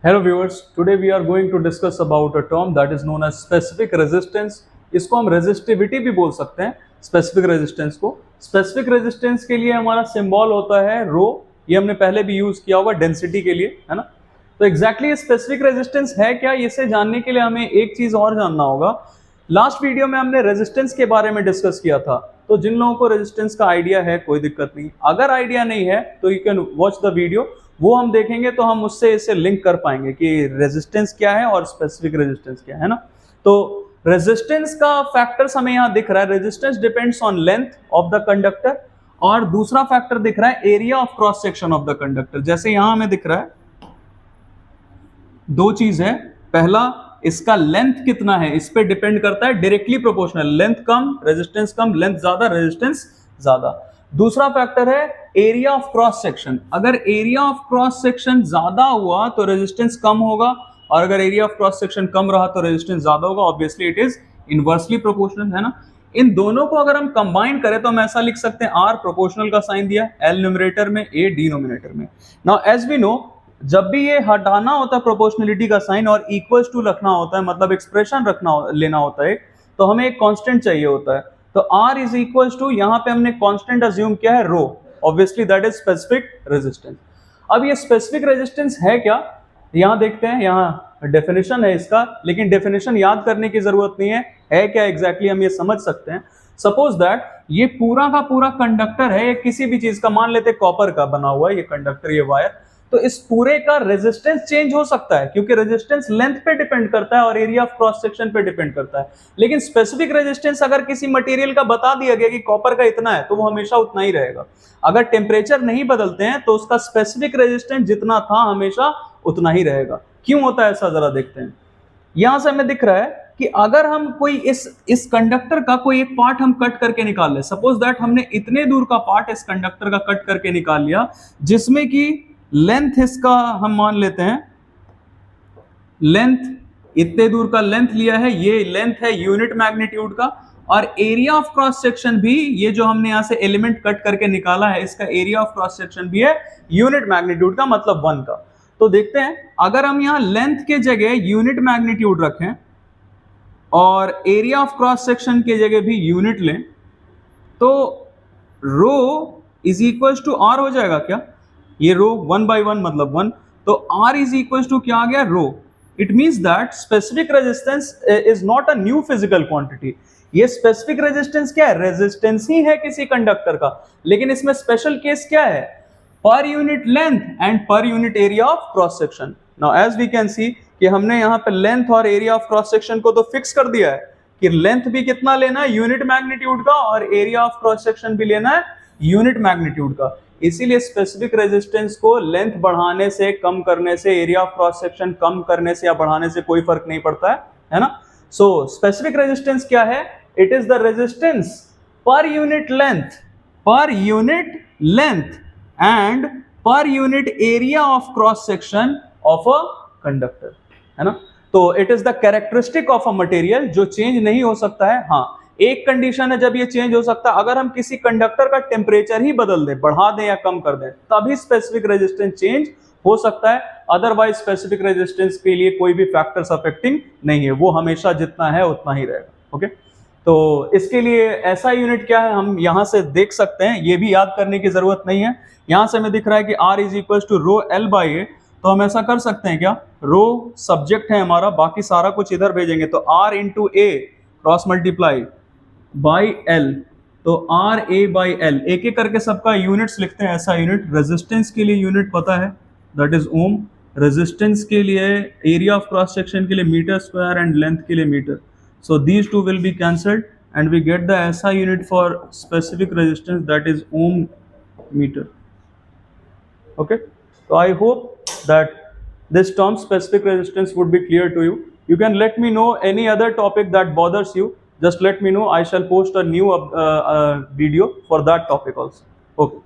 Hello viewers, today we are going to discuss about a term that is known as specific resistance. इसको हम resistivity भी बोल सकते हैं, specific resistance को. Specific resistance के लिए हमारा symbol होता है rho. ये हमने पहले भी यूज किया होगा डेंसिटी के लिए, है ना. तो एग्जैक्टली स्पेसिफिक रेजिस्टेंस है क्या, इसे जानने के लिए हमें एक चीज और जानना होगा. लास्ट वीडियो में हमने रेजिस्टेंस के बारे में डिस्कस किया था, तो जिन लोगों को रेजिस्टेंस का आइडिया है कोई दिक्कत नहीं, अगर आइडिया नहीं है तो you can watch the video, वो हम देखेंगे तो हम उससे इसे लिंक कर पाएंगे कि रेजिस्टेंस क्या है और स्पेसिफिक रेजिस्टेंस क्या है ना. तो रेजिस्टेंस का फैक्टर्स हमें यहाँ दिख रहा है, resistance depends on length of the conductor, और दूसरा फैक्टर दिख रहा है area of cross section of the conductor. जैसे यहां हमें दिख रहा है दो चीज है, पहला इसका लेंथ कितना है, इस पे डिपेंड करता है, डायरेक्टली प्रोपोर्शनल, लेंथ कम रेजिस्टेंस कम, लेंथ ज्यादा रेजिस्टेंस ज्यादा. दूसरा फैक्टर है एरिया ऑफ क्रॉस सेक्शन, अगर एरिया ऑफ क्रॉस सेक्शन ज्यादा हुआ तो रेजिस्टेंस कम होगा, और अगर एरिया ऑफ क्रॉस सेक्शन कम रहा तो रेजिस्टेंस ज्यादा होगा. Obviously it is inversely proportional, है ना. इन दोनों को अगर हम कंबाइन करें तो हम ऐसा लिख सकते हैं, आर प्रोपोर्शनल का साइन दिया, एल न्यूमरेटर में, ए डिनोमिनेटर में. नाउ एज वी नो, जब भी ये हटाना होता है प्रोपोर्शनलिटी का साइन और इक्वल्स टू रखना होता है, मतलब एक्सप्रेशन लेना होता है, तो हमें एक कांस्टेंट चाहिए होता है. तो R इज इक्वल्स टू, यहाँ पे हमने कांस्टेंट अज्यूम किया है rho, obviously that is specific resistance. अब ये स्पेसिफिक रेजिस्टेंस है क्या, यहाँ देखते हैं, यहाँ डेफिनेशन है इसका, लेकिन डेफिनेशन याद करने की जरूरत नहीं है क्या एग्जैक्टली हम ये समझ सकते हैं. सपोज दैट ये पूरा का पूरा कंडक्टर है, किसी भी चीज का, मान लेते कॉपर का बना हुआ है ये कंडक्टर, ये वायर, तो इस पूरे का रेजिस्टेंस चेंज हो सकता है, क्योंकि रेजिस्टेंस लेंथ पे डिपेंड करता है और एरिया ऑफ क्रॉस सेक्शन पे डिपेंड करता है. लेकिन स्पेसिफिक रेजिस्टेंस अगर किसी मटेरियल का बता दिया गया कि कॉपर का इतना है, तो वो हमेशा उतना ही रहेगा. अगर टेम्परेचर नहीं बदलते हैं तो उसका स्पेसिफिक रेजिस्टेंस जितना था हमेशा उतना ही रहेगा. क्यों होता है ऐसा, जरा देखते हैं. यहां से हमें दिख रहा है कि अगर हम कोई इस कंडक्टर का कोई एक पार्ट हम कट करके निकाल ले, सपोज दैट हमने इतने दूर का पार्ट इस कंडक्टर का कट करके निकाल लिया, जिसमें कि लेंथ इसका हम मान लेते हैं, लेंथ इतने दूर का लेंथ लिया है, ये लेंथ है यूनिट मैग्नीट्यूड का, और एरिया ऑफ क्रॉस सेक्शन भी, ये जो हमने यहां से एलिमेंट कट करके निकाला है, इसका एरिया ऑफ क्रॉस सेक्शन भी है यूनिट मैग्नीट्यूड का, मतलब 1 का. तो देखते हैं, अगर हम यहां लेंथ के जगह यूनिट मैग्नीट्यूड रखें और एरिया ऑफ क्रॉस सेक्शन के जगह भी यूनिट लें, तो रो इज इक्वल टू आर हो जाएगा क्या, ये रो 1/1 मतलब 1, तो R इज इक्वल टू क्या आ गया, rho. It means that specific resistance is not a new physical quantity. ये स्पेसिफिक रेजिस्टेंस क्या है, रेजिस्टेंस ही है किसी कंडक्टर का, लेकिन इसमें स्पेशल केस क्या है, per unit length and per unit area of cross section. Now as we can see कि हमने यहाँ पे लेंथ और एरिया ऑफ क्रॉस सेक्शन को तो फिक्स कर दिया है कि लेंथ भी कितना लेना है, यूनिट मैग्नीट्यूड का, और एरिया ऑफ क्रॉस सेक्शन भी लेना है यूनिट मैग्नीट्यूड का. इसीलिए स्पेसिफिक रेजिस्टेंस को लेंथ बढ़ाने से, कम करने से, एरिया ऑफ क्रॉस सेक्शन कम करने से या बढ़ाने से कोई फर्क नहीं पड़ता है ना. सो स्पेसिफिक रेजिस्टेंस क्या है, इट इज द रेजिस्टेंस पर unit length and per unit area of cross section of a conductor, है ना. तो it is the characteristic of a material जो चेंज नहीं हो सकता है. हाँ, एक कंडीशन है जब ये चेंज हो सकता है, अगर हम किसी कंडक्टर का टेम्परेचर ही बदल दें, बढ़ा दें या कम कर दें, तभी स्पेसिफिक रेजिस्टेंस चेंज हो सकता है. अदरवाइज स्पेसिफिक रेजिस्टेंस के लिए कोई भी फैक्टर्स अफेक्टिंग नहीं है, वो हमेशा जितना है उतना ही रहेगा. ओके, तो इसके लिए ऐसा यूनिट क्या है हम यहां से देख सकते हैं, ये भी याद करने की जरूरत नहीं है. यहां से हमें दिख रहा है कि R is equal to rho L by A, तो हम ऐसा कर सकते हैं क्या, रो सब्जेक्ट है हमारा, बाकी सारा कुछ इधर भेजेंगे, तो R into A cross multiply by L, तो आर ए बाई एल, एक एक करके सबका यूनिट्स लिखते हैं. ऐसा यूनिट रेजिस्टेंस के लिए यूनिट पता है, दैट इज ओम. रेजिस्टेंस के लिए, एरिया ऑफ क्रॉस सेक्शन के लिए मीटर स्क्वायर एंड लेंथ के लिए metre. So these two will be cancelled and we get the ऐसा unit for specific resistance, that is ohm metre. Okay, so I hope that this term specific resistance would be clear to you. You can let me know any other topic that bothers you. Just let me know. I shall post a new video for that topic also. Okay.